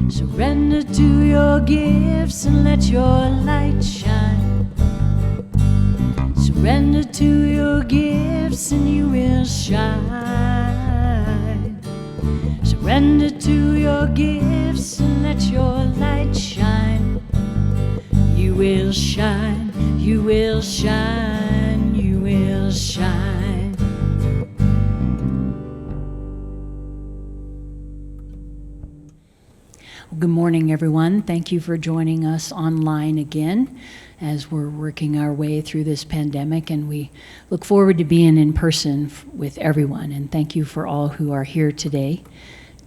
Surrender to your gifts and let your light shine. Surrender to your gifts and you will shine. Surrender to your gifts and let your light shine. You will shine, you will shine, you will shine. Good morning, everyone. Thank you for joining us online again as we're working our way through this pandemic, and we look forward to being in person with everyone. And thank you for all who are here today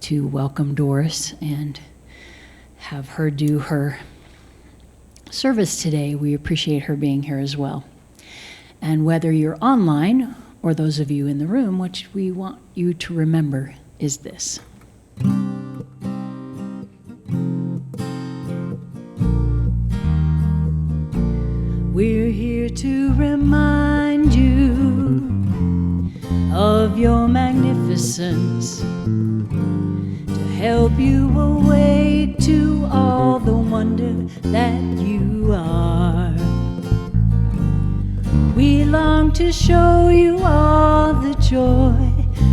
to welcome Doris and have her do her service today. We appreciate her being here as well. And whether you're online or those of you in the room, what we want you to remember is this. We're here to remind you of your magnificence, to help you awake to all the wonder that you are. We long to show you all the joy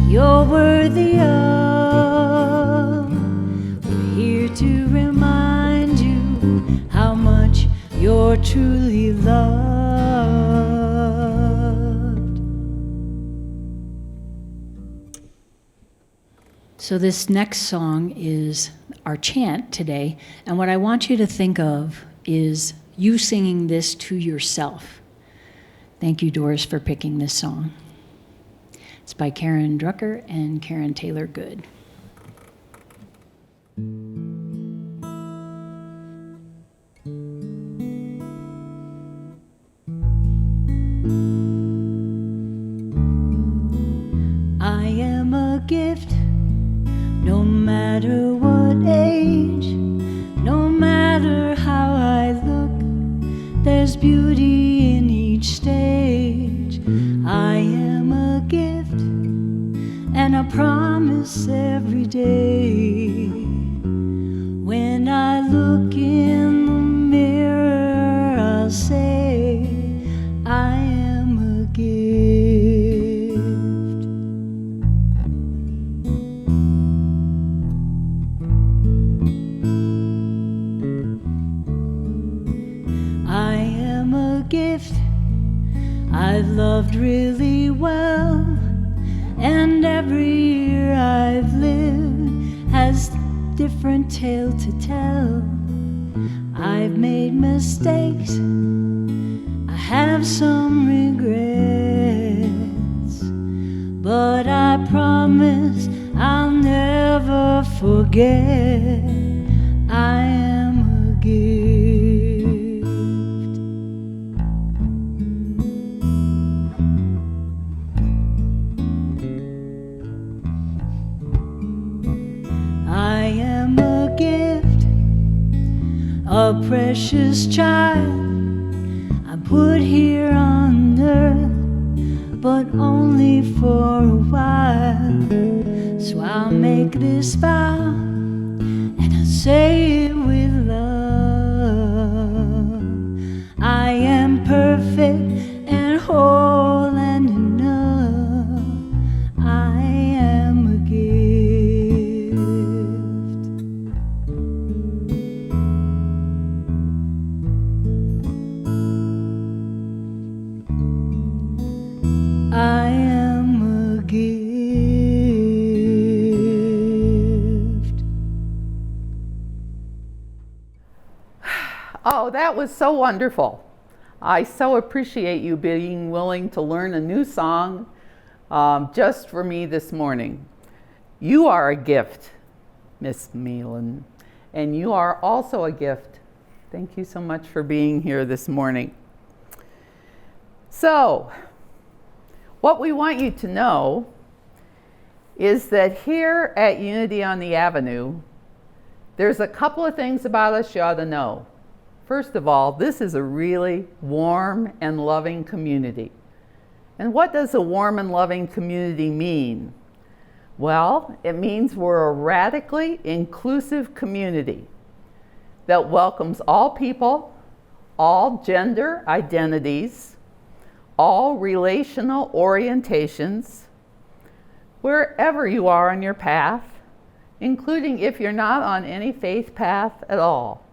you're worthy of. We're here to remind you how much you're truly loved. So this next song is our chant today, and what I want you to think of is you singing this to yourself. Thank you, Doris, for picking this song. It's by Karen Drucker and Karen Taylor Good. I am a gift, no matter what age, no matter how I look, there's beauty in each stage. I am a gift, and I promise every day, when I look in the mirror, I'll say, I am a gift. I am a gift, I've loved really well, and every year I've lived has different tale to tell. I've made mistakes, I have some regrets, but I promise I'll never forget. I am a gift. I am a gift, a precious child. I'm put here on earth, but only for a while. So I'll make this vow, and I'll say it with love. I am perfect and whole and enough. I am a gift. I am a gift. Oh, that was so wonderful. I so appreciate you being willing to learn a new song just for me this morning. You are a gift, Miss Meelan, and you are also a gift. Thank you so much for being here this morning. So, what we want you to know is that here at Unity on the Avenue, there's a couple of things about us you ought to know. First of all, this is a really warm and loving community. And what does a warm and loving community mean? Well, it means we're a radically inclusive community that welcomes all people, all gender identities, all relational orientations, wherever you are on your path, including if you're not on any faith path at all.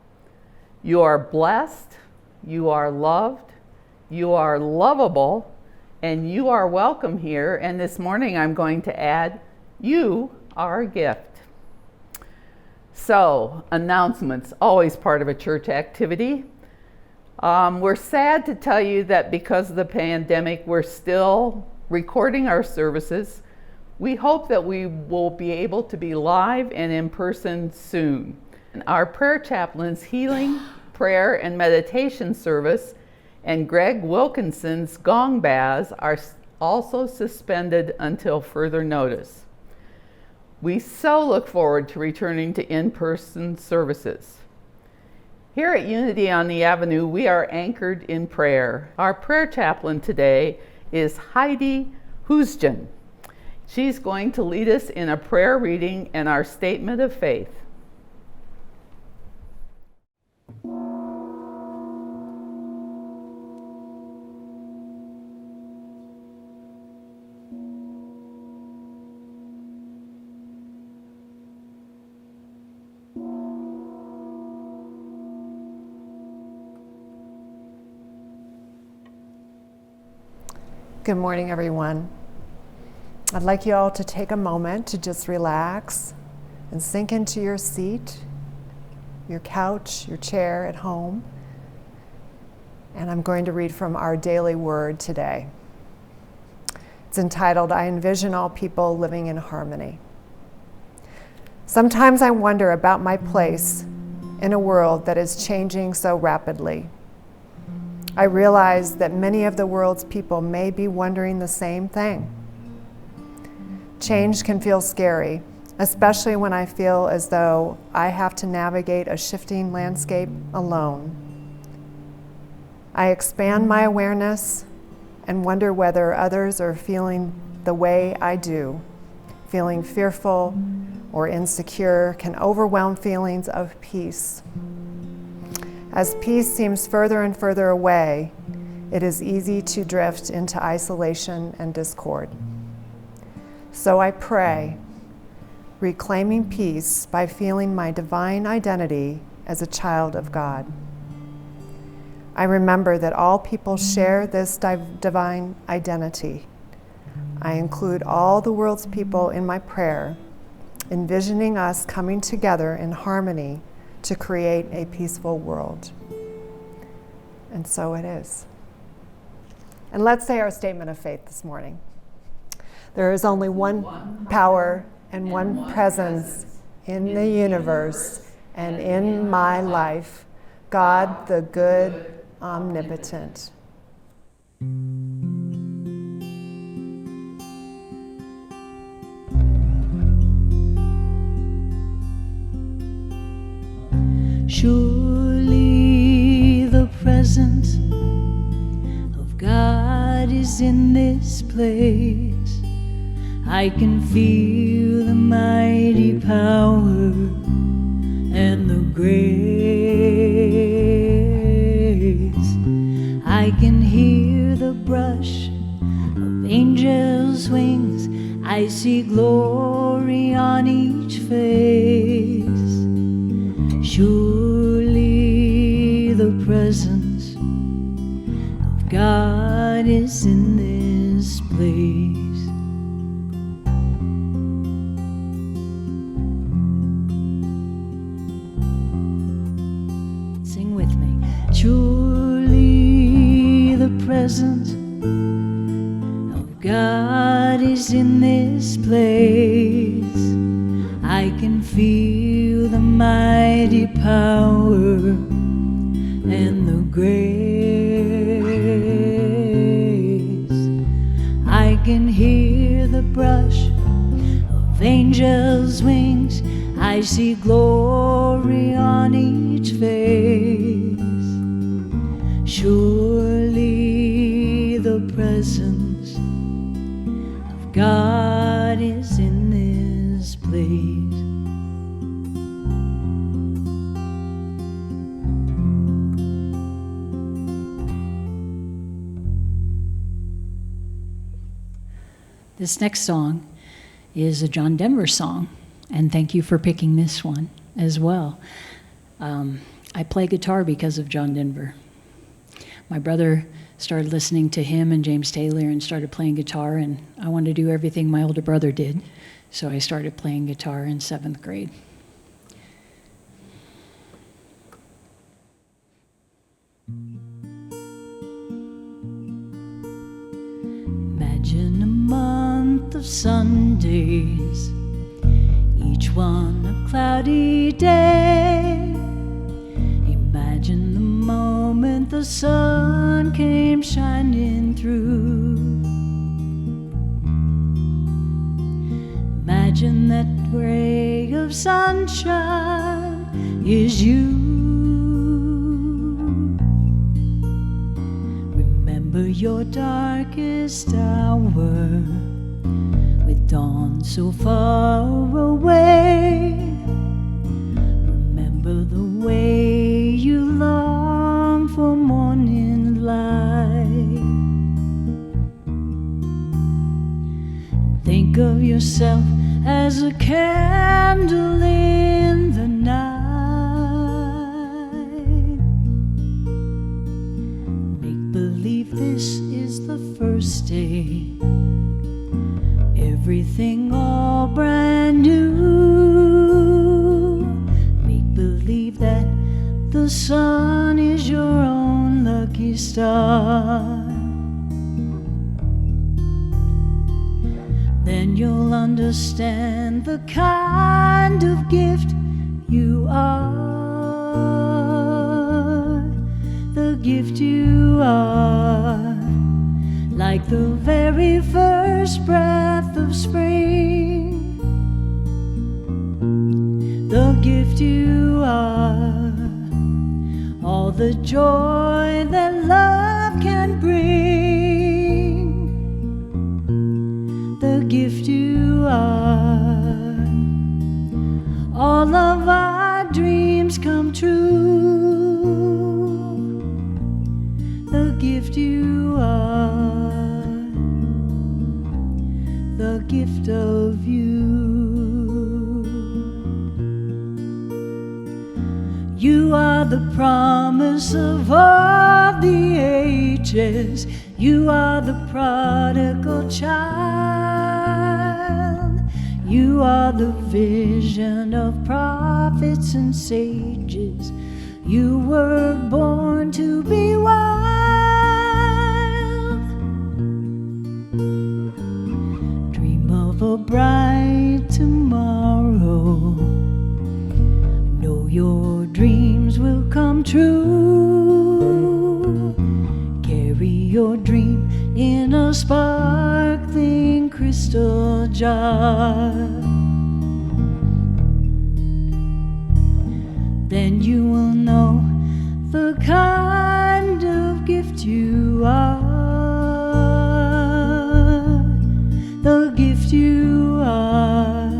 You are blessed, you are loved, you are lovable, and you are welcome here. And this morning I'm going to add, you are a gift. So, announcements, always part of a church activity. We're sad to tell you that because of the pandemic, we're still recording our services. We hope that we will be able to be live and in person soon. Our prayer chaplain's healing, prayer, and meditation service and Greg Wilkinson's gong baz are also suspended until further notice. We so look forward to returning to in-person services. Here at Unity on the Avenue, we are anchored in prayer. Our prayer chaplain today is Heidi Hoosgen. She's going to lead us in a prayer reading and our statement of faith. Good morning, everyone. I'd like you all to take a moment to just relax and sink into your seat, your couch, your chair at home. And I'm going to read from our daily word today. It's entitled, I Envision All People Living in Harmony. Sometimes I wonder about my place in a world that is changing so rapidly. I realize that many of the world's people may be wondering the same thing. Change can feel scary, especially when I feel as though I have to navigate a shifting landscape alone. I expand my awareness and wonder whether others are feeling the way I do. Feeling fearful or insecure can overwhelm feelings of peace. As peace seems further and further away, it is easy to drift into isolation and discord. So I pray, reclaiming peace by feeling my divine identity as a child of God. I remember that all people share this divine identity. I include all the world's people in my prayer, envisioning us coming together in harmony to create a peaceful world. And so it is. And let's say our statement of faith this morning. There is only one power and one presence in the universe and in my life, God the good, omnipotent. Surely the presence of God is in this place. I can feel the mighty power and the grace. I can hear the brush of angels' wings. I see glory on each face. Surely the presence of God is in this place. Sing with me. Surely the presence of God is in this place. I can feel the mighty power and the grace. I can hear the brush of angels' wings. I see glory on each face. Surely the presence This next song is a John Denver song, and thank you for picking this one as well. I play guitar because of John Denver. My brother started listening to him and James Taylor and started playing guitar, and I wanted to do everything my older brother did, so I started playing guitar in 7th grade. Imagine a month of Sundays, each one a cloudy day. Imagine the moment the sun came shining through. Imagine that ray of sunshine is you. Remember your darkest hour with dawn so far away. Remember the way you long for morning light. Think of yourself as a candle in the night. Make believe this is the first day, everything all brand new. Make believe that the sun is your own lucky star. Then you'll understand the kind of gift you are. The gift you are, like the very first breath of spring. The gift you are, all the joy that love can bring. The gift you are, all of our dreams come true. The gift you are, the gift of you. You are the promise of all the ages. You are the prodigal child. You are the vision of prophets and sages. You were born to be wild. Dream of a bright tomorrow. Know your dreams will come true. Carry your dream in a sparkling crystal jar. Then you will know the kind of gift you are. The gift you are,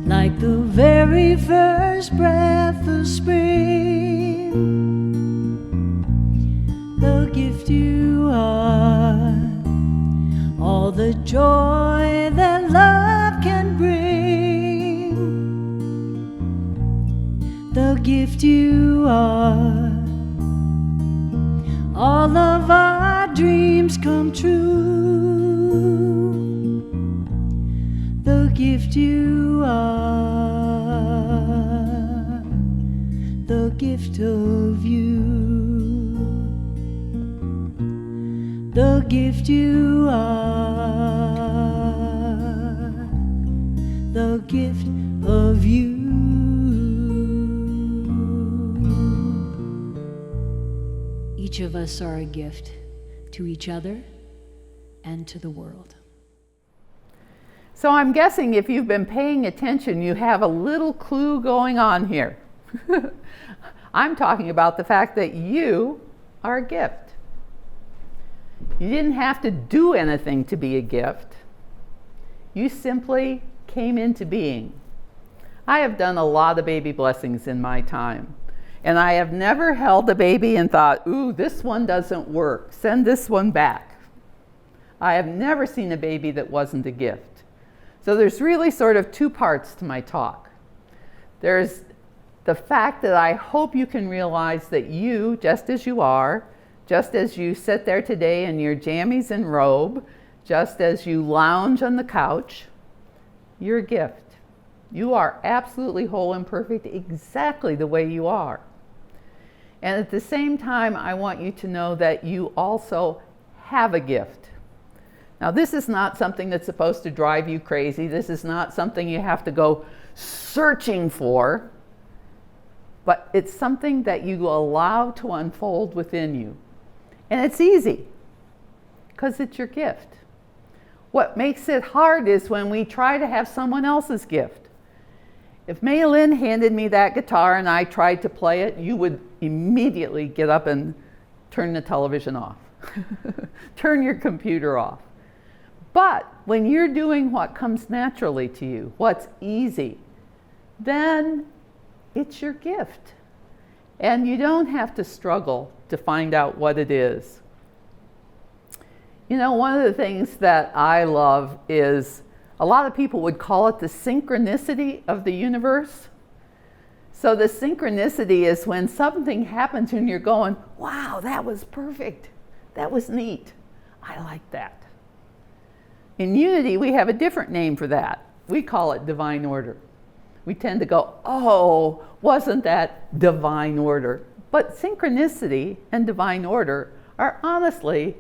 like the very first breath of spring. The gift you are, all the joy that love can bring. The gift you are, all of our dreams come true. The gift you are, the gift of you. The gift you are, the gift of you. Each of us are a gift to each other and to the world. So I'm guessing if you've been paying attention, you have a little clue going on here. I'm talking about the fact that you are a gift. You didn't have to do anything to be a gift. You simply came into being. I have done a lot of baby blessings in my time, and I have never held a baby and thought, ooh, this one doesn't work, send this one back. I have never seen a baby that wasn't a gift. So there's really sort of two parts to my talk. There's the fact that I hope you can realize that you, just as you are, just as you sit there today in your jammies and robe, just as you lounge on the couch, you're a gift. You are absolutely whole and perfect exactly the way you are. And at the same time, I want you to know that you also have a gift. Now, this is not something that's supposed to drive you crazy. This is not something you have to go searching for, but it's something that you allow to unfold within you. And it's easy, because it's your gift. What makes it hard is when we try to have someone else's gift. If Mei Lin handed me that guitar and I tried to play it, you would immediately get up and turn the television off. Turn your computer off. But when you're doing what comes naturally to you, what's easy, then it's your gift. And you don't have to struggle to find out what it is. You know, one of the things that I love is a lot of people would call it the synchronicity of the universe. So the synchronicity is when something happens and you're going, wow, that was perfect. That was neat. I like that. In Unity, we have a different name for that. We call it divine order. We tend to go, oh, wasn't that divine order? But synchronicity and divine order are honestly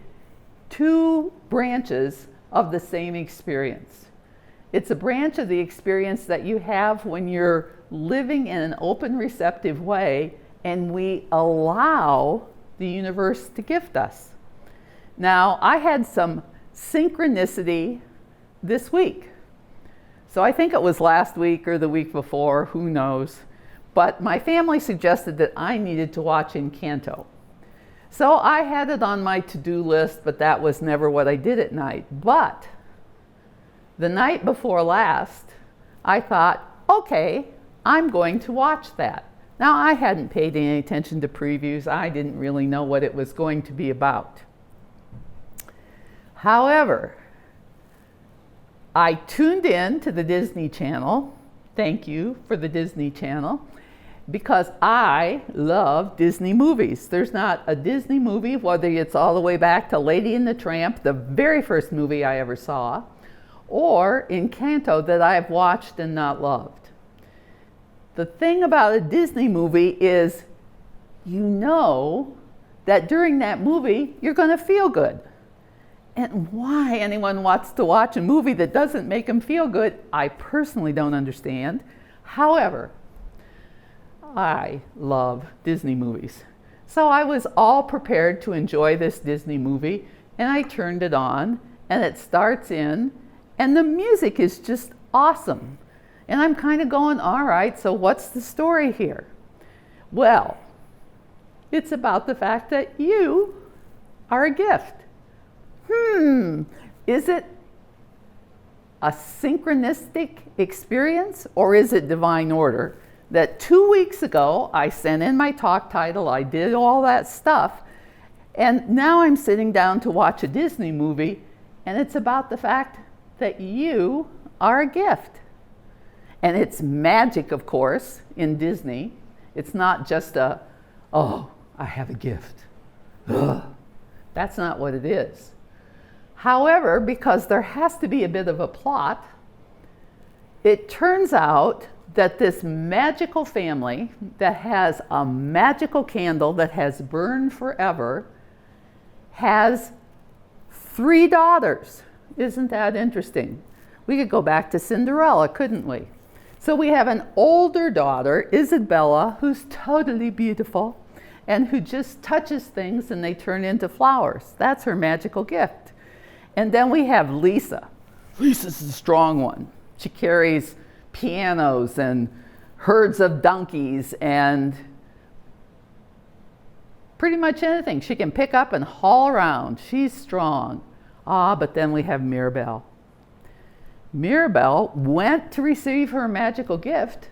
two branches of the same experience. It's a branch of the experience that you have when you're living in an open, receptive way, and we allow the universe to gift us. Now, I had some synchronicity this week. So I think it was last week or the week before, who knows. But my family suggested that I needed to watch Encanto. So I had it on my to-do list, but that was never what I did at night. But the night before last, I thought, okay, I'm going to watch that. Now, I hadn't paid any attention to previews. I didn't really know what it was going to be about. However, I tuned in to the Disney Channel. Thank you for the Disney Channel, because I love Disney movies. There's not a Disney movie, whether it's all the way back to Lady and the Tramp, the very first movie I ever saw, or Encanto, that I've watched and not loved. The thing about a Disney movie is you know that during that movie you're going to feel good. And why anyone wants to watch a movie that doesn't make them feel good, I personally don't understand. However, I love Disney movies. So I was all prepared to enjoy this Disney movie, and I turned it on, and it starts in, and the music is just awesome. And I'm kind of going, all right, so what's the story here? Well, it's about the fact that you are a gift. Is it a synchronistic experience, or is it divine order? That 2 weeks ago, I sent in my talk title, I did all that stuff, and now I'm sitting down to watch a Disney movie, and it's about the fact that you are a gift. And it's magic, of course, in Disney. It's not just oh, I have a gift. Ugh. That's not what it is. However, because there has to be a bit of a plot, it turns out that this magical family that has a magical candle that has burned forever has 3 daughters. Isn't that interesting? We could go back to Cinderella, couldn't we? So we have an older daughter, Isabella, who's totally beautiful and who just touches things and they turn into flowers. That's her magical gift. And then we have Lisa. Lisa's the strong one. She carries pianos and herds of donkeys and pretty much anything she can pick up and haul around. She's strong. But then we have Mirabelle. Mirabelle went to receive her magical gift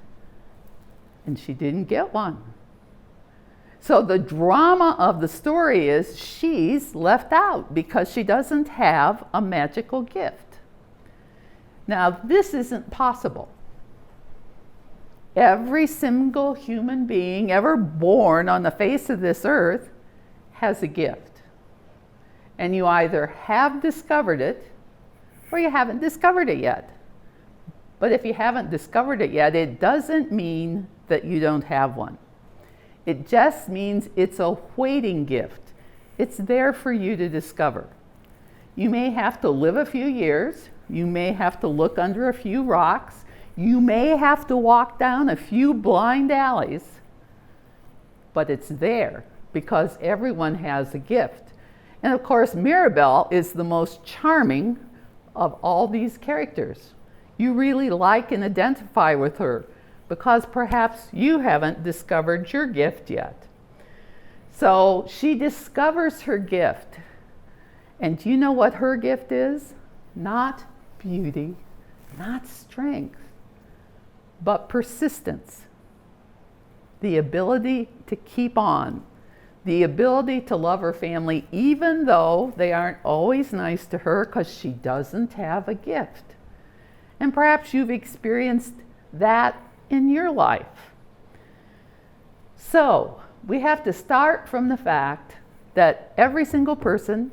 and she didn't get one. So the drama of the story is she's left out because she doesn't have a magical gift. Now, this isn't possible. Every single human being ever born on the face of this earth has a gift. And you either have discovered it or you haven't discovered it yet. But if you haven't discovered it yet, it doesn't mean that you don't have one. It just means it's a waiting gift. It's there for you to discover. You may have to live a few years. You may have to look under a few rocks. You may have to walk down a few blind alleys. But it's there because everyone has a gift. And of course, Mirabel is the most charming of all these characters. You really like and identify with her because perhaps you haven't discovered your gift yet. So she discovers her gift. And do you know what her gift is? Not beauty, not strength, but persistence. The ability to keep on. The ability to love her family even though they aren't always nice to her because she doesn't have a gift. And perhaps you've experienced that in your life. So we have to start from the fact that every single person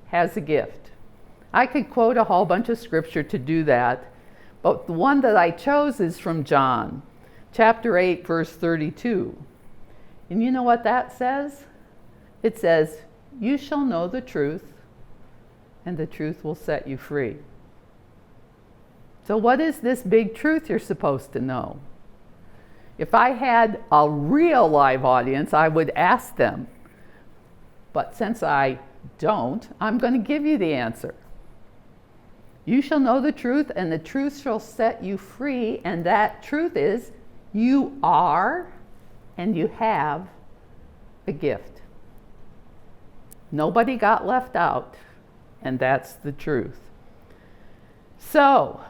has a gift. I could quote a whole bunch of scripture to do that, but the one that I chose is from John, chapter 8, verse 32. And you know what that says? It says, "You shall know the truth, and the truth will set you free." So what is this big truth you're supposed to know? If I had a real live audience, I would ask them. But since I don't, I'm going to give you the answer. You shall know the truth, and the truth shall set you free. And that truth is, you are and you have a gift. Nobody got left out, and that's the truth. So,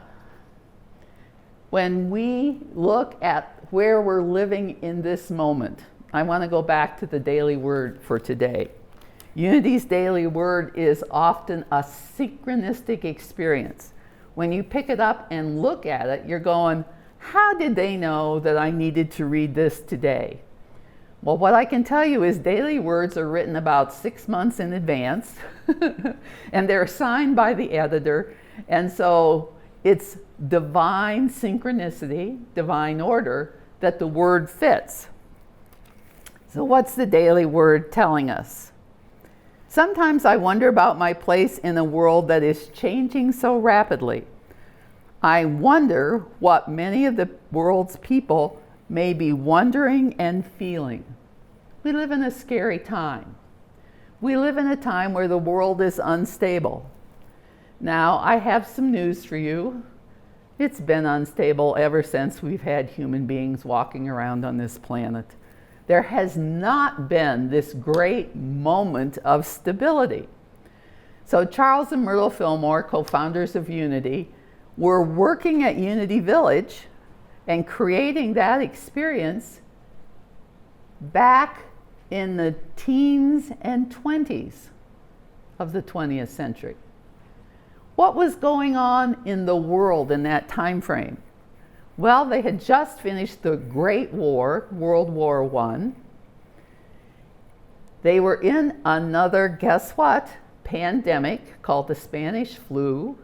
when we look at where we're living in this moment, I want to go back to the daily word for today. Unity's daily word is often a synchronistic experience. When you pick it up and look at it, you're going, how did they know that I needed to read this today? Well, what I can tell you is daily words are written about 6 months in advance, and they're signed by the editor, and so it's divine synchronicity, divine order, that the word fits. So what's the daily word telling us? Sometimes I wonder about my place in a world that is changing so rapidly. I wonder what many of the world's people may be wondering and feeling. We live in a scary time. We live in a time where the world is unstable. Now, I have some news for you. It's been unstable ever since we've had human beings walking around on this planet. There has not been this great moment of stability. So Charles and Myrtle Fillmore, co-founders of Unity, were working at Unity Village and creating that experience back in the teens and 20s of the 20th century. What was going on in the world in that time frame? Well, they had just finished the Great War, World War I. They were in another, guess what, pandemic called the Spanish flu,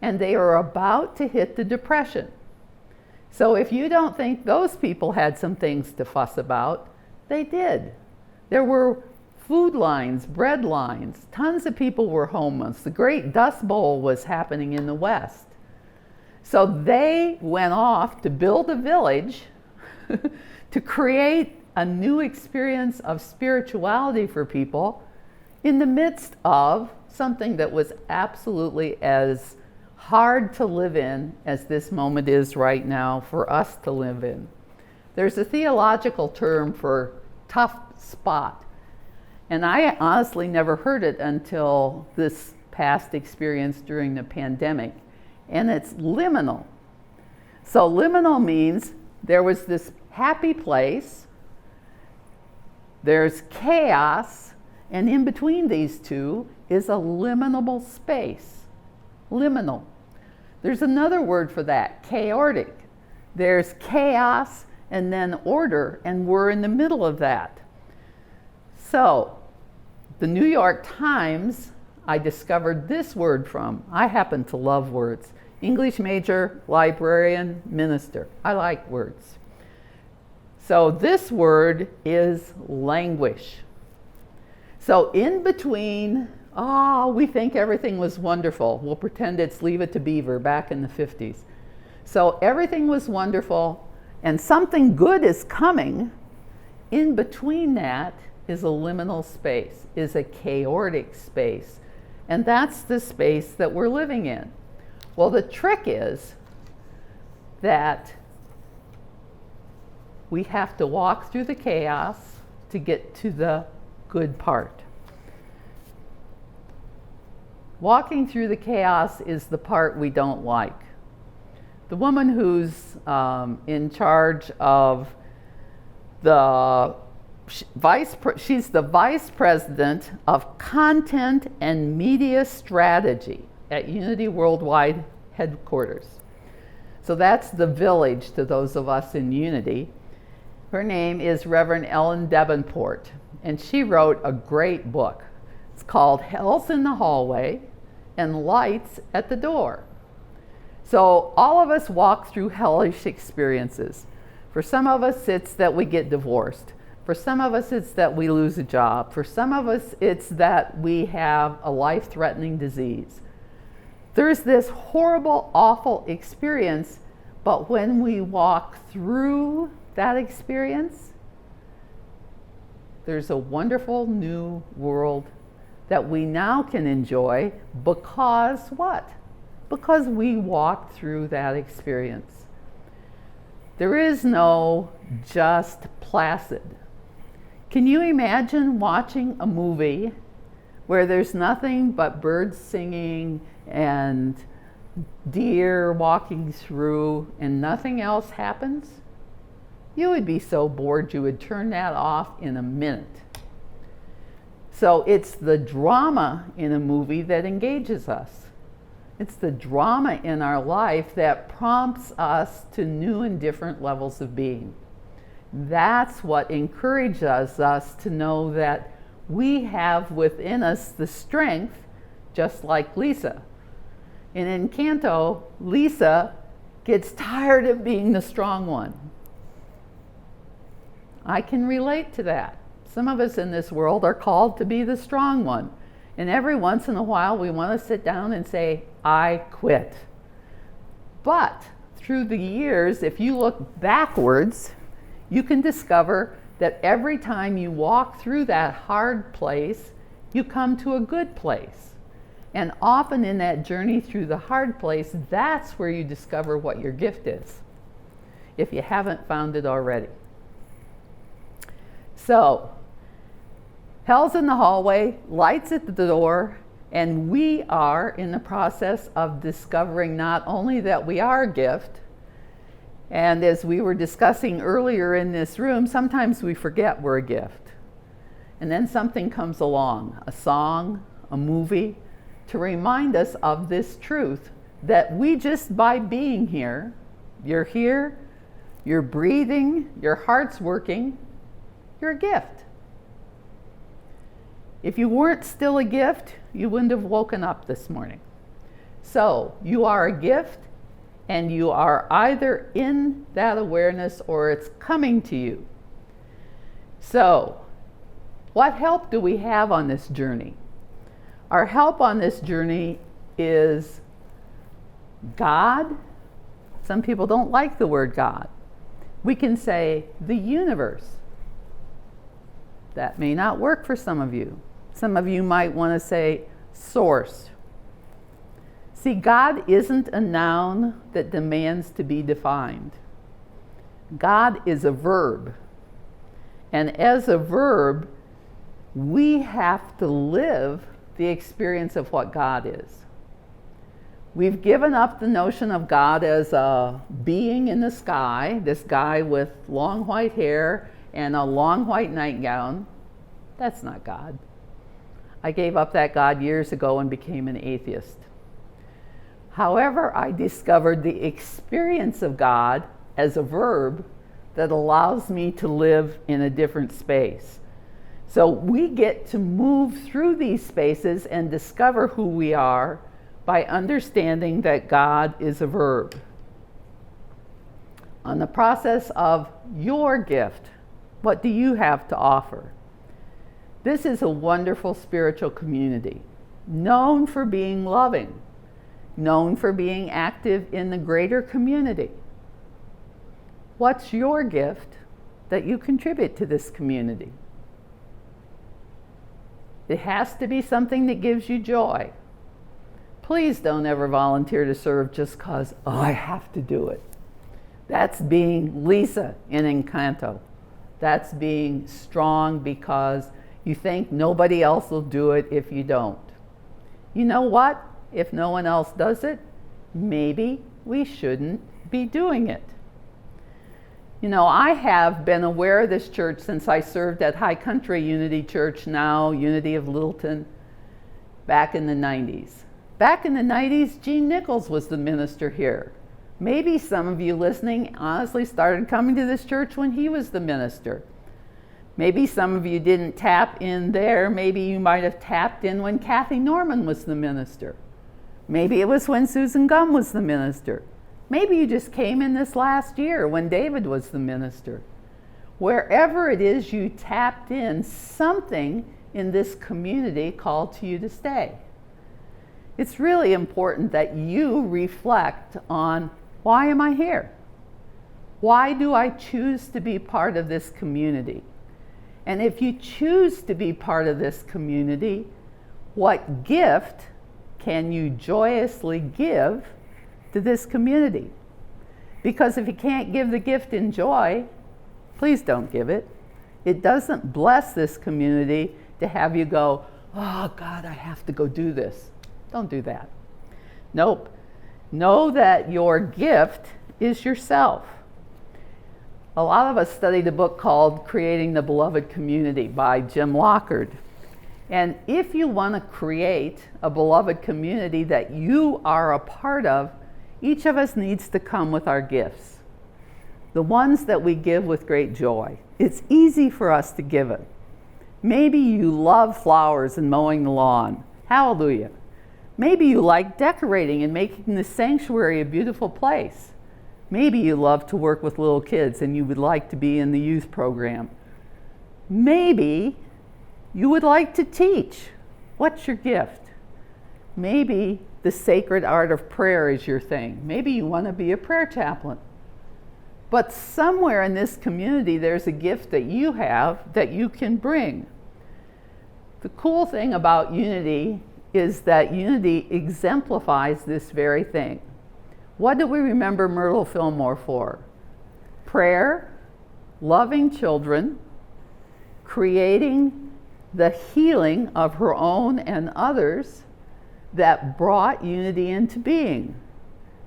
and they were about to hit the Depression. So if you don't think those people had some things to fuss about, they did. There were food lines, bread lines, tons of people were homeless. The Great Dust Bowl was happening in the West. So they went off to build a village to create a new experience of spirituality for people in the midst of something that was absolutely as hard to live in as this moment is right now for us to live in. There's a theological term for tough spot, and I honestly never heard it until this past experience during the pandemic, and it's liminal. So liminal means there was this happy place, There's chaos, and in between these two is a liminal space. Liminal. There's another word for that, chaotic. There's chaos and then order, and we're in the middle of that. So, the New York Times, I discovered this word from. I happen to love words. English major, librarian, minister. I like words. So this word is languish. So in between, we think everything was wonderful. We'll pretend it's Leave It to Beaver back in the 50s. So everything was wonderful and something good is coming. In between that is a liminal space, is a chaotic space. And that's the space that we're living in. Well, the trick is that we have to walk through the chaos to get to the good part. Walking through the chaos is the part we don't like. The woman who's in charge of she's the vice president of content and media strategy at Unity Worldwide headquarters. So that's the village to those of us in Unity. Her name is Reverend Ellen Davenport, and she wrote a great book. It's called Hell's in the Hallway and Lights at the Door. So all of us walk through hellish experiences. For some of us, it's that we get divorced. For some of us, it's that we lose a job. For some of us, it's that we have a life-threatening disease. There's this horrible, awful experience, but when we walk through that experience, there's a wonderful new world that we now can enjoy because what? Because we walked through that experience. There is no just placid. Can you imagine watching a movie where there's nothing but birds singing and deer walking through and nothing else happens? You would be so bored you would turn that off in a minute. So it's the drama in a movie that engages us. It's the drama in our life that prompts us to new and different levels of being. That's what encourages us to know that we have within us the strength, just like Lisa. In Encanto, Lisa gets tired of being the strong one. I can relate to that. Some of us in this world are called to be the strong one. And every once in a while, we want to sit down and say, I quit. But through the years, if you look backwards, you can discover that every time you walk through that hard place, you come to a good place. And often in that journey through the hard place, that's where you discover what your gift is, if you haven't found it already. So, hell's in the hallway, lights at the door, and we are in the process of discovering not only that we are a gift, and as we were discussing earlier in this room, sometimes we forget we're a gift. And then something comes along, a song, a movie, to remind us of this truth that we just by being here, you're breathing, your heart's working, you're a gift. If you weren't still a gift, you wouldn't have woken up this morning. So you are a gift, and you are either in that awareness or it's coming to you. So, what help do we have on this journey? Our help on this journey is God. Some people don't like the word God. We can say the universe. That may not work for some of you. Some of you might want to say source. See, God isn't a noun that demands to be defined. God is a verb. And as a verb, we have to live the experience of what God is. We've given up the notion of God as a being in the sky, this guy with long white hair and a long white nightgown, That's not God. I gave up that God years ago and became an atheist. However, I discovered the experience of God as a verb that allows me to live in a different space. So we get to move through these spaces and discover who we are by understanding that God is a verb. On the process of your gift, what do you have to offer? This is a wonderful spiritual community, known for being loving, known for being active in the greater community. What's your gift that you contribute to this community? It has to be something that gives you joy. Please don't ever volunteer to serve just because, I have to do it. That's being Lisa in Encanto. That's being strong because you think nobody else will do it if you don't. You know what? If no one else does it, maybe we shouldn't be doing it. You know, I have been aware of this church since I served at High Country Unity Church, now Unity of Littleton, back in the 90s. Back in the 90s, Gene Nichols was the minister here. Maybe some of you listening honestly started coming to this church when he was the minister. Maybe some of you didn't tap in there. Maybe you might have tapped in when Kathy Norman was the minister. Maybe it was when Susan Gum was the minister. Maybe you just came in this last year when David was the minister. Wherever it is you tapped in, something in this community called to you to stay. It's really important that you reflect on, why am I here? Why do I choose to be part of this community? And if you choose to be part of this community, what gift can you joyously give to this community? Because if you can't give the gift in joy, please don't give it. It doesn't bless this community to have you go, oh God, I have to go do this. Don't do that. Nope. Know that your gift is yourself. A lot of us studied a book called Creating the Beloved Community by Jim Lockard. And if you want to create a beloved community that you are a part of, each of us needs to come with our gifts. The ones that we give with great joy. It's easy for us to give it. Maybe you love flowers and mowing the lawn. Hallelujah. Maybe you like decorating and making the sanctuary a beautiful place. Maybe you love to work with little kids and you would like to be in the youth program. Maybe you would like to teach. What's your gift? Maybe the sacred art of prayer is your thing. Maybe you want to be a prayer chaplain. But somewhere in this community, there's a gift that you have that you can bring. The cool thing about Unity is that Unity exemplifies this very thing. What do we remember Myrtle Fillmore for? Prayer, loving children, creating the healing of her own and others that brought Unity into being.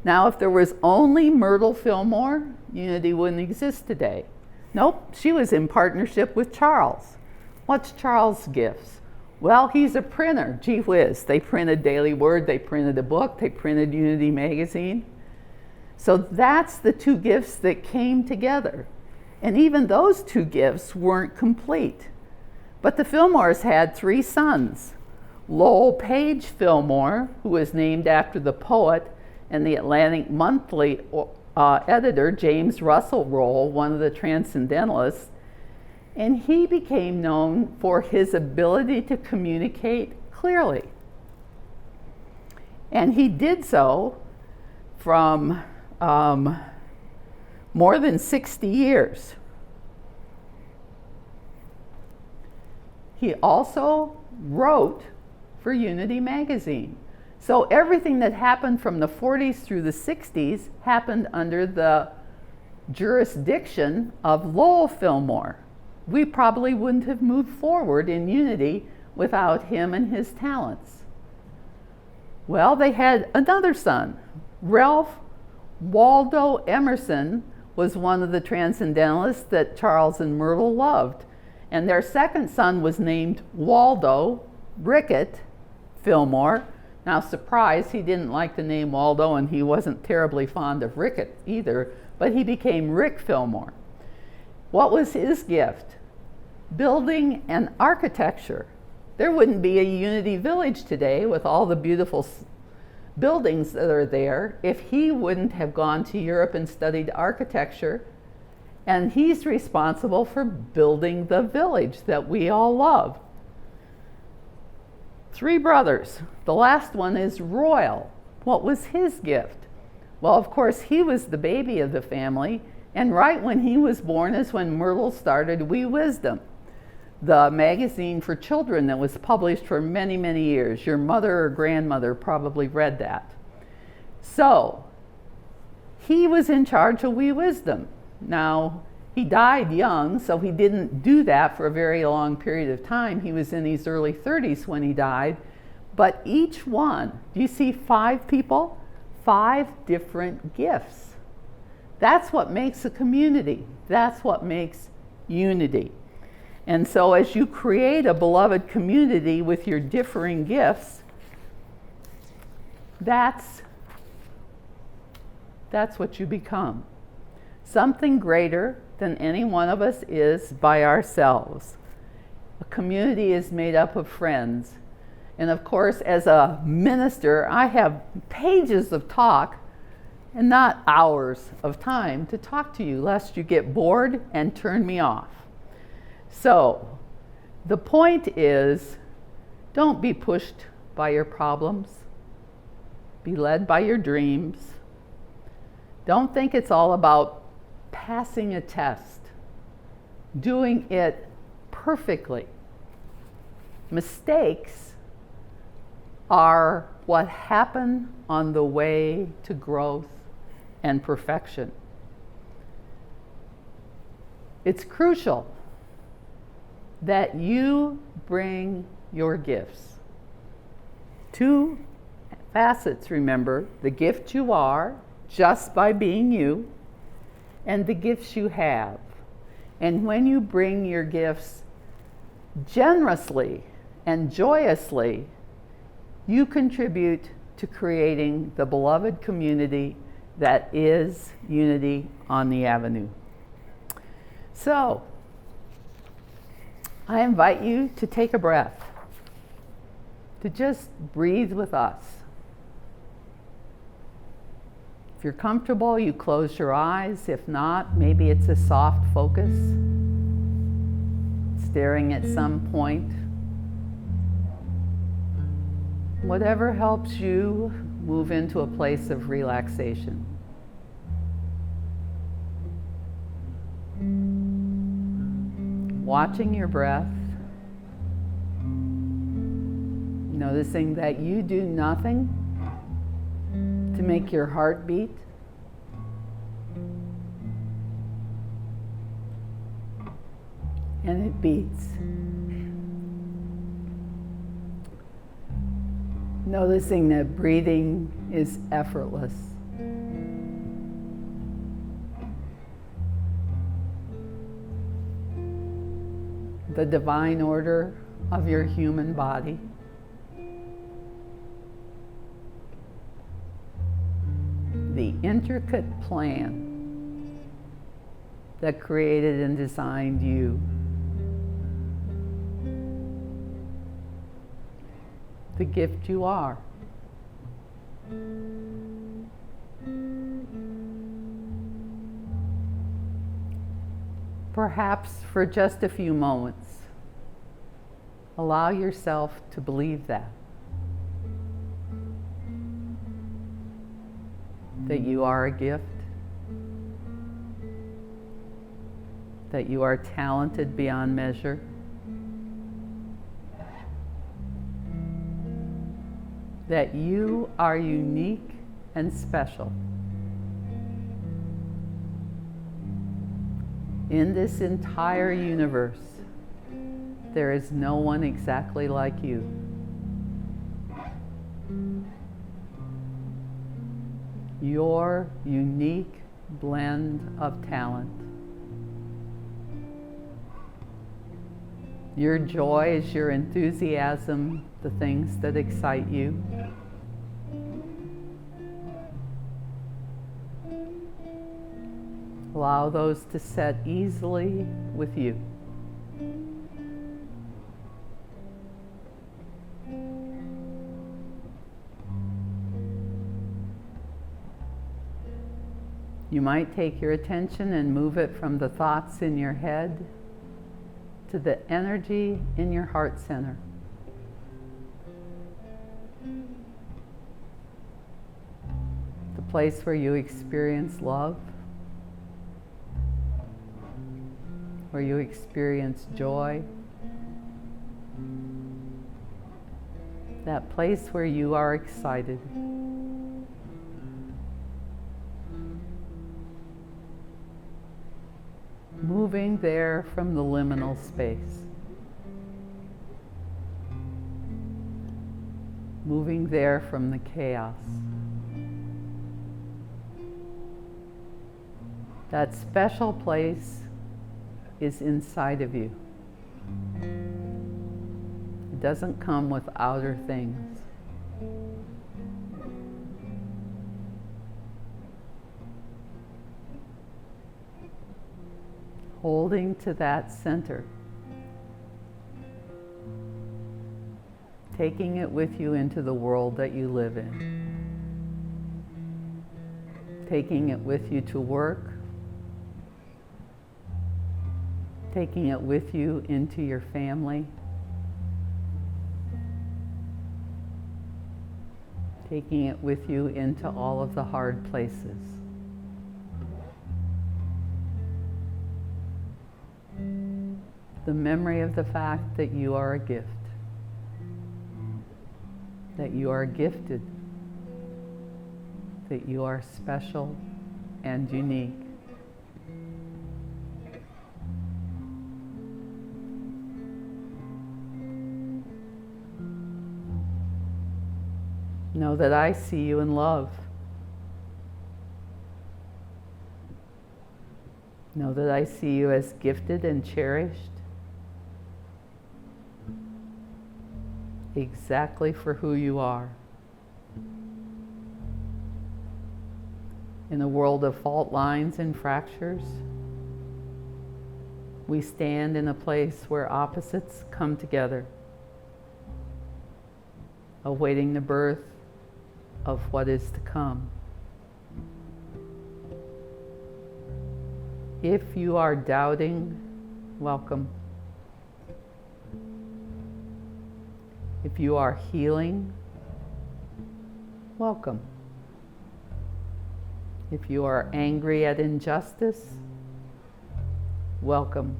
Now, if there was only Myrtle Fillmore, Unity wouldn't exist today. Nope, she was in partnership with Charles. What's Charles' gifts? Well, he's a printer. Gee whiz, they printed Daily Word, they printed a book, they printed Unity magazine. So that's the two gifts that came together. And even those two gifts weren't complete. But the Fillmores had 3 sons. Lowell Page Fillmore, who was named after the poet and the Atlantic Monthly editor, James Russell Lowell, one of the Transcendentalists, and he became known for his ability to communicate clearly. And he did so from more than 60 years. He also wrote for Unity magazine. So everything that happened from the 40s through the 60s happened under the jurisdiction of Lowell Fillmore. We probably wouldn't have moved forward in Unity without him and his talents. Well, they had another son. Ralph Waldo Emerson was one of the Transcendentalists that Charles and Myrtle loved. And their second son was named Waldo Rickett Fillmore. Now, surprise, he didn't like the name Waldo, and he wasn't terribly fond of Rickett either, but he became Rick Fillmore. What was his gift? Building and architecture. There wouldn't be a Unity Village today with all the beautiful buildings that are there if he wouldn't have gone to Europe and studied architecture. And he's responsible for building the village that we all love. 3 brothers. The last one is Royal. What was his gift? Well, of course, he was the baby of the family, and right when he was born is when Myrtle started Wee Wisdom, the magazine for children that was published for many, many years. Your mother or grandmother probably read that. So, he was in charge of Wee Wisdom. Now, he died young, so he didn't do that for a very long period of time. He was in his early 30s when he died. But each one, do you see 5 people? 5 different gifts. That's what makes a community. That's what makes unity. And so as you create a beloved community with your differing gifts, that's what you become. Something greater than any one of us is by ourselves. A community is made up of friends. And of course, as a minister, I have pages of talk and not hours of time to talk to you, lest you get bored and turn me off. So, the point is, don't be pushed by your problems. Be led by your dreams. Don't think it's all about passing a test, doing it perfectly. Mistakes are what happen on the way to growth and perfection. It's crucial that you bring your gifts. 2 facets, remember, the gift you are, just by being you, and the gifts you have. And when you bring your gifts generously and joyously, you contribute to creating the beloved community that is Unity on the Avenue. So, I invite you to take a breath, to just breathe with us. If you're comfortable, you close your eyes. If not, maybe it's a soft focus, staring at some point. Whatever helps you move into a place of relaxation. Watching your breath, noticing that you do nothing to make your heart beat. And it beats. Noticing that breathing is effortless. The divine order of your human body. The intricate plan that created and designed you. The gift you are. Perhaps for just a few moments, allow yourself to believe that you are a gift, that you are talented beyond measure, that you are unique and special. In this entire universe, there is no one exactly like you. Your unique blend of talent. Your joy is your enthusiasm, the things that excite you. Allow those to set easily with you. You might take your attention and move it from the thoughts in your head to the energy in your heart center. The place where you experience love, where you experience joy, that place where you are excited. Moving there from the liminal space. Moving there from the chaos. That special place is inside of you. It doesn't come with outer things. Holding to that center. Taking it with you into the world that you live in. Taking it with you to work. Taking it with you into your family. Taking it with you into all of the hard places. The memory of the fact that you are a gift, that you are gifted, that you are special and unique. Know that I see you in love. Know that I see you as gifted and cherished, exactly for who you are. In a world of fault lines and fractures, we stand in a place where opposites come together, awaiting the birth of what is to come. If you are doubting, welcome. If you are healing, welcome. If you are angry at injustice, welcome.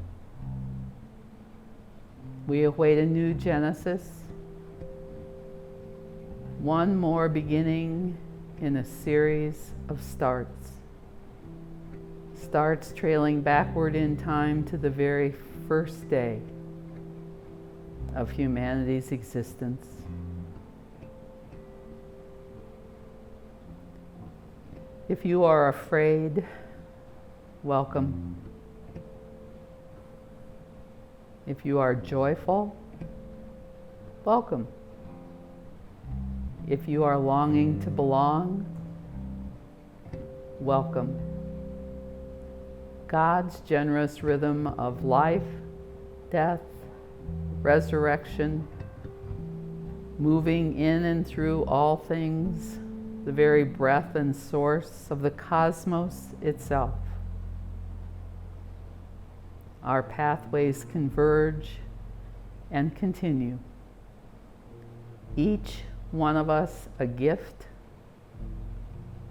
We await a new Genesis, one more beginning in a series of starts. Starts trailing backward in time to the very first day of humanity's existence. If you are afraid, welcome. If you are joyful, welcome. If you are longing to belong, welcome. God's generous rhythm of life, death, resurrection, moving in and through all things, the very breath and source of the cosmos itself. Our pathways converge and continue. Each one of us a gift,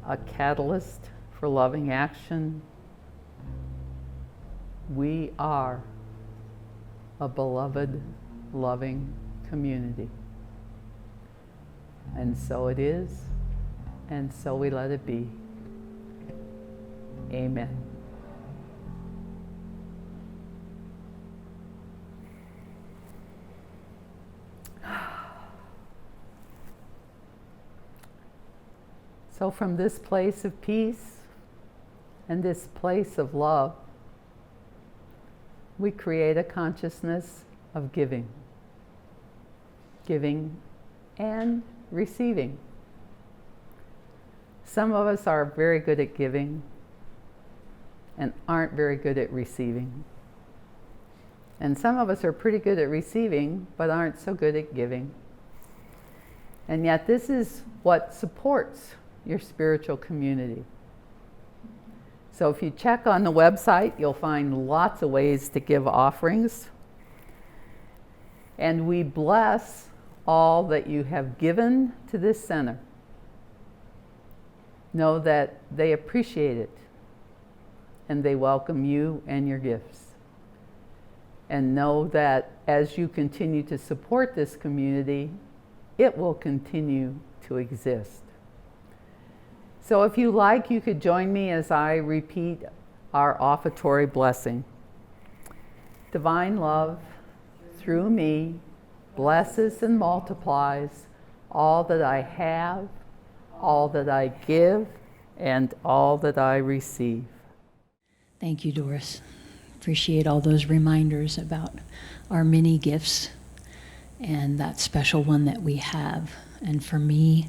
a catalyst for loving action. We are a beloved, loving community. And so it is, and so we let it be. Amen. So from this place of peace and this place of love, we create a consciousness of giving. Giving and receiving. Some of us are very good at giving and aren't very good at receiving. And some of us are pretty good at receiving but aren't so good at giving. And yet this is what supports your spiritual community. So if you check on the website, you'll find lots of ways to give offerings. And we bless all that you have given to this center. Know that they appreciate it and they welcome you and your gifts. And know that as you continue to support this community, it will continue to exist. So if you like, you could join me as I repeat our offertory blessing. Divine love, through me, blesses and multiplies all that I have, all that I give, and all that I receive. Thank you, Doris. Appreciate all those reminders about our many gifts and that special one that we have. And for me,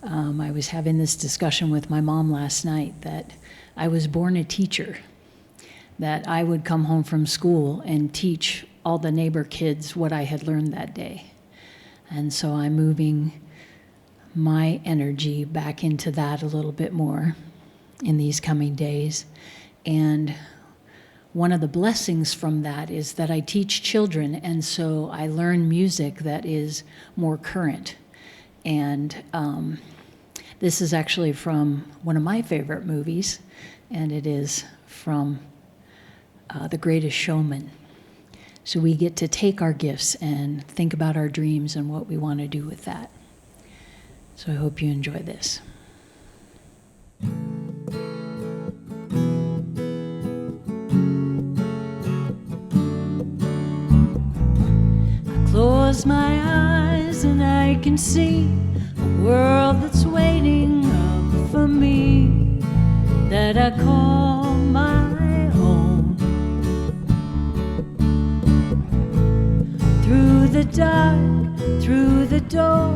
I was having this discussion with my mom last night that I was born a teacher, that I would come home from school and teach all the neighbor kids what I had learned that day. And so I'm moving my energy back into that a little bit more in these coming days. And one of the blessings from that is that I teach children, and so I learn music that is more current. And this is actually from one of my favorite movies, and it is from The Greatest Showman. So we get to take our gifts and think about our dreams and what we want to do with that. So I hope you enjoy this. Close my eyes and I can see a world that's waiting up for me, that I call my own. Through the dark, through the door,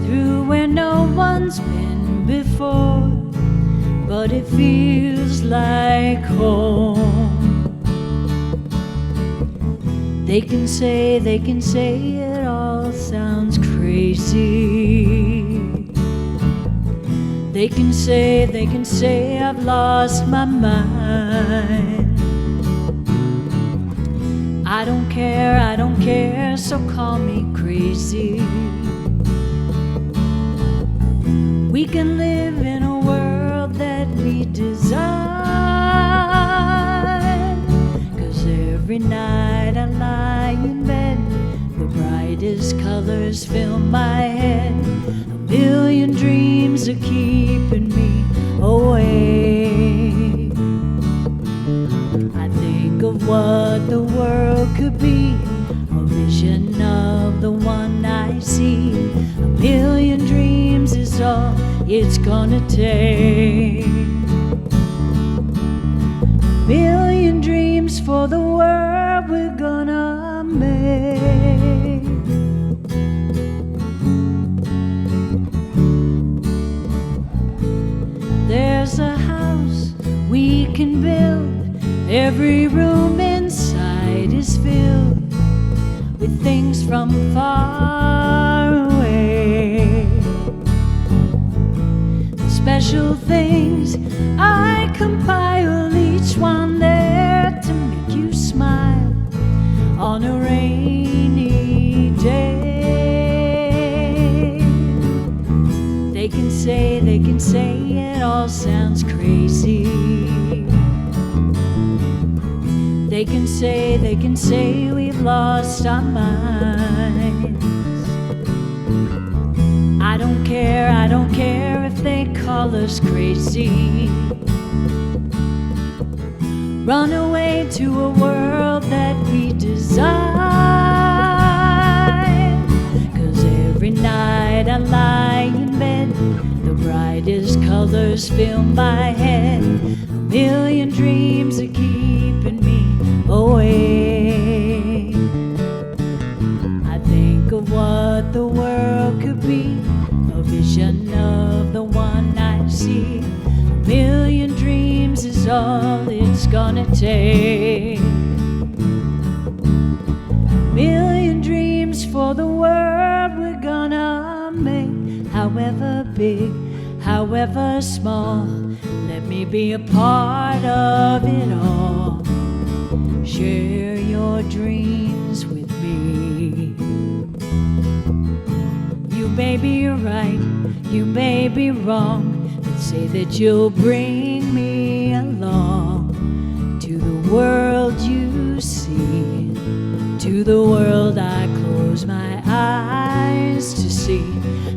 through where no one's been before, but it feels like home. They can say it all sounds crazy. They can say I've lost my mind. I don't care, so call me crazy. We can live in a world that we design, 'cause every night I lie in bed, the brightest colors fill my head. A million dreams are keeping me awake. I think of what the world could be, a vision of the one I see. A million dreams is all it's gonna take. A million dreams for the world we're gonna make. There's a house we can build, every room inside is filled with things from far away. Special things I compile, each one there to make you smile on a rainy day. They can say it all sounds crazy. They can say we've lost our minds. I don't care if they call us crazy. Run away to a world that we design, 'cause every night I lie in bed, the brightest colors fill my head. A million dreams are keeping me awake. the world we're gonna make. However big, however small, let me be a part of it all. Share your dreams with me. You may be right, you may be wrong, but say that you'll bring me along to the world you see, to the world I close my eyes to see.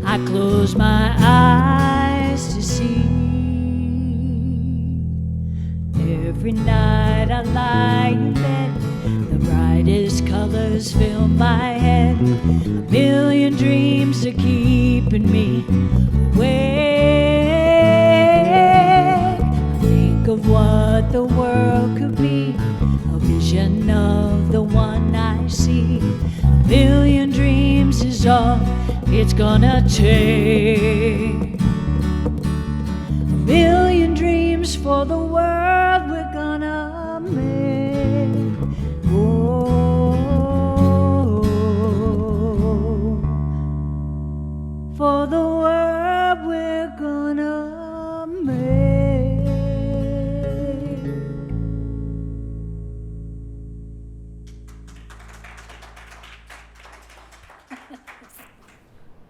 I close my eyes to see. Every night I lie in bed, the brightest colors fill my head. A million dreams are keeping me awake. I think of what the world could be, a vision of the one I see. A million dreams is all it's gonna take. A million dreams for the world we're gonna make. Oh, for the world we're gonna make.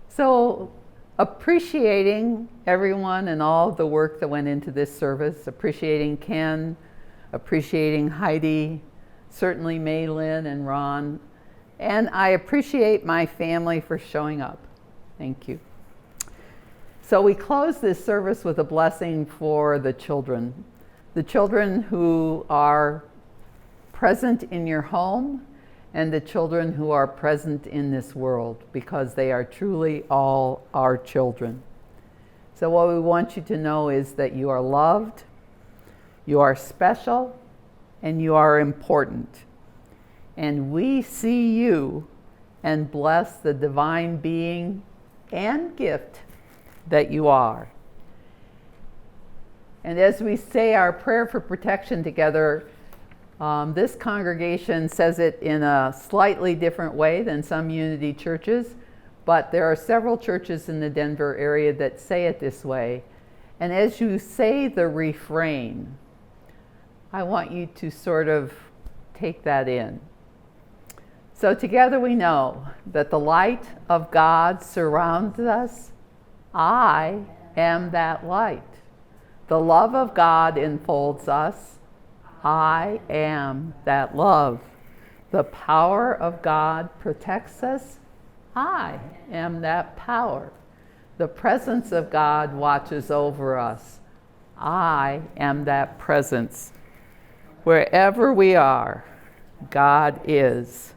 So, appreciating everyone and all the work that went into this service, appreciating Ken, appreciating Heidi, certainly Maylin and Ron, and I appreciate my family for showing up. Thank you. So we close this service with a blessing for the children who are present in your home, and the children who are present in this world, because they are truly all our children. So what we want you to know is that you are loved, you are special, and you are important. And we see you and bless the divine being and gift that you are. And as we say our prayer for protection together, this congregation says it in a slightly different way than some Unity churches, but there are several churches in the Denver area that say it this way. And as you say the refrain, I want you to sort of take that in. So together we know that the light of God surrounds us. I am that light. The love of God enfolds us. I am that love. The power of God protects us. I am that power. The presence of God watches over us. I am that presence. Wherever we are, God is,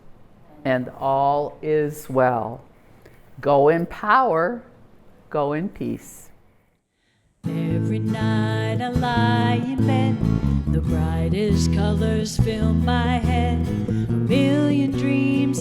and all is well. Go in power, go in peace. Every night I lie in bed, the brightest colors fill my head. A million dreams